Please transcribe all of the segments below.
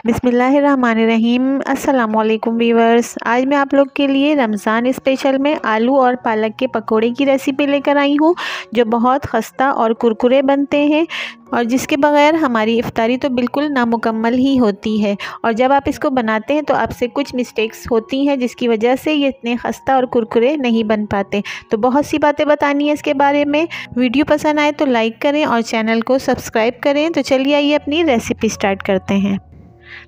बिस्मिल्लाहिर्रहमानिर्रहीम। अस्सलामुअलैकुम वीवर्स, आज मैं आप लोग के लिए रमज़ान स्पेशल में आलू और पालक के पकोड़े की रेसिपी लेकर आई हूँ, जो बहुत खस्ता और कुरकुरे बनते हैं और जिसके बगैर हमारी इफ्तारी तो बिल्कुल नामुकम्मल ही होती है। और जब आप इसको बनाते हैं तो आपसे कुछ मिस्टेक्स होती हैं, जिसकी वजह से ये इतने खस्ता और कुरकुरे नहीं बन पाते। तो बहुत सी बातें बतानी है इसके बारे में। वीडियो पसंद आए तो लाइक करें और चैनल को सब्सक्राइब करें। तो चलिए आइए अपनी रेसिपी स्टार्ट करते हैं।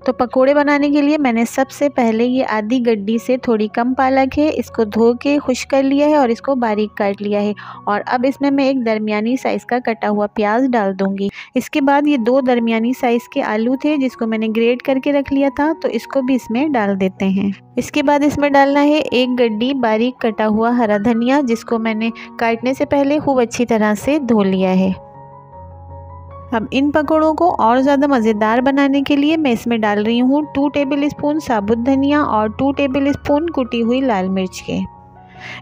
तो पकोड़े बनाने के लिए मैंने सबसे पहले ये आधी गड्डी से थोड़ी कम पालक है, इसको धो के खुश्क कर लिया है और इसको बारीक काट लिया है। और अब इसमें मैं एक दरमियानी साइज़ का कटा हुआ प्याज डाल दूंगी। इसके बाद ये 2 दरमियानी साइज़ के आलू थे, जिसको मैंने ग्रेट करके रख लिया था, तो इसको भी इसमें डाल देते हैं। इसके बाद इसमें डालना है 1 गड्डी बारीक कटा हुआ हरा धनिया, जिसको मैंने काटने से पहले खूब अच्छी तरह से धो लिया है। अब इन पकौड़ों को और ज़्यादा मज़ेदार बनाने के लिए मैं इसमें डाल रही हूँ 2 टेबल स्पून साबुत धनिया और 2 टेबल स्पून कुटी हुई लाल मिर्च के।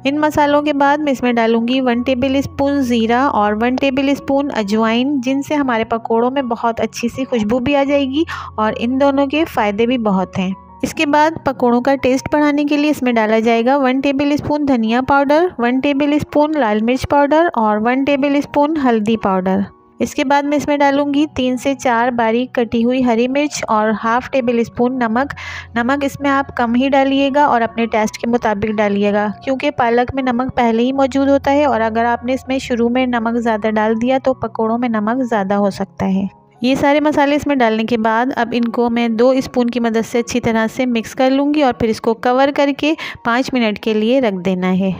इन मसालों के बाद मैं इसमें डालूंगी 1 टेबल स्पून ज़ीरा और 1 टेबल स्पून अजवाइन, जिनसे हमारे पकौड़ों में बहुत अच्छी सी खुशबू भी आ जाएगी और इन दोनों के फ़ायदे भी बहुत हैं। इसके बाद पकौड़ों का टेस्ट बढ़ाने के लिए इसमें डाला जाएगा 1 टेबल स्पून धनिया पाउडर, 1 टेबल स्पून लाल मिर्च पाउडर और 1 टेबल स्पून हल्दी पाउडर। इसके बाद मैं इसमें डालूंगी 3 से 4 बारीक कटी हुई हरी मिर्च और हाफ़ टेबल स्पून नमक इसमें आप कम ही डालिएगा और अपने टेस्ट के मुताबिक डालिएगा, क्योंकि पालक में नमक पहले ही मौजूद होता है और अगर आपने इसमें शुरू में नमक ज़्यादा डाल दिया तो पकौड़ों में नमक ज़्यादा हो सकता है। ये सारे मसाले इसमें डालने के बाद अब इनको मैं 2 स्पून की मदद से अच्छी तरह से मिक्स कर लूँगी और फिर इसको कवर करके 5 मिनट के लिए रख देना है।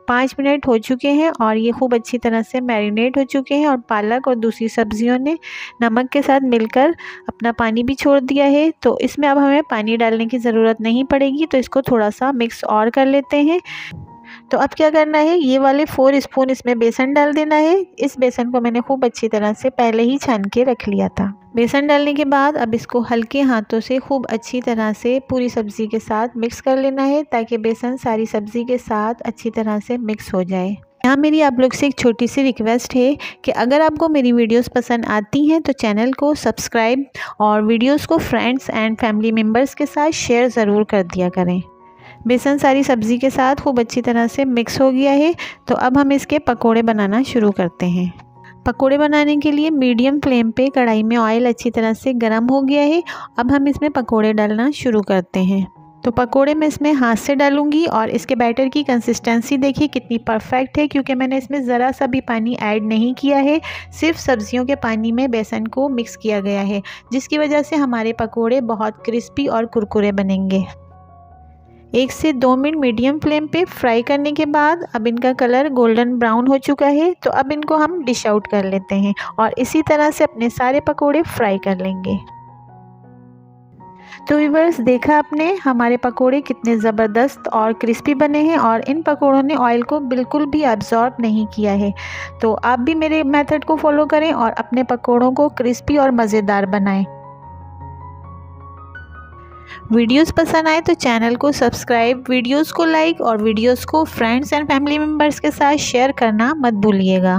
5 मिनट हो चुके हैं और ये खूब अच्छी तरह से मैरिनेट हो चुके हैं और पालक और दूसरी सब्जियों ने नमक के साथ मिलकर अपना पानी भी छोड़ दिया है। तो इसमें अब हमें पानी डालने की ज़रूरत नहीं पड़ेगी, तो इसको थोड़ा सा मिक्स और कर लेते हैं। तो अब क्या करना है, ये वाले 4 स्पून इसमें बेसन डाल देना है। इस बेसन को मैंने खूब अच्छी तरह से पहले ही छान के रख लिया था। बेसन डालने के बाद अब इसको हल्के हाथों से खूब अच्छी तरह से पूरी सब्ज़ी के साथ मिक्स कर लेना है, ताकि बेसन सारी सब्ज़ी के साथ अच्छी तरह से मिक्स हो जाए। यहाँ मेरी आप लोग से एक छोटी सी रिक्वेस्ट है कि अगर आपको मेरी वीडियोस पसंद आती हैं तो चैनल को सब्सक्राइब और वीडियोस को फ्रेंड्स एंड फैमिली मेम्बर्स के साथ शेयर ज़रूर कर दिया करें। बेसन सारी सब्ज़ी के साथ खूब अच्छी तरह से मिक्स हो गया है। तो अब हम इसके पकोड़े बनाना शुरू करते हैं। पकोड़े बनाने के लिए मीडियम फ्लेम पे कढ़ाई में ऑयल अच्छी तरह से गर्म हो गया है। अब हम इसमें पकोड़े डालना शुरू करते हैं। तो पकोड़े मैं इसमें हाथ से डालूंगी और इसके बैटर की कंसिस्टेंसी देखिए कितनी परफेक्ट है, क्योंकि मैंने इसमें ज़रा सा भी पानी ऐड नहीं किया है, सिर्फ सब्जियों के पानी में बेसन को मिक्स किया गया है, जिसकी वजह से हमारे पकोड़े बहुत क्रिस्पी और कुरकुरे बनेंगे। 1 से 2 मिनट मीडियम फ्लेम पे फ्राई करने के बाद अब इनका कलर गोल्डन ब्राउन हो चुका है। तो अब इनको हम डिश आउट कर लेते हैं और इसी तरह से अपने सारे पकोड़े फ्राई कर लेंगे। तो व्यूअर्स, देखा आपने हमारे पकोड़े कितने ज़बरदस्त और क्रिस्पी बने हैं और इन पकोड़ों ने ऑयल को बिल्कुल भी अब्जॉर्ब नहीं किया है। तो आप भी मेरे मेथड को फॉलो करें और अपने पकोड़ों को क्रिस्पी और मज़ेदार बनाएं। वीडियोस पसंद आए तो चैनल को सब्सक्राइब, वीडियोस को लाइक और वीडियोस को फ्रेंड्स एंड फैमिली मेम्बर्स के साथ शेयर करना मत भूलिएगा।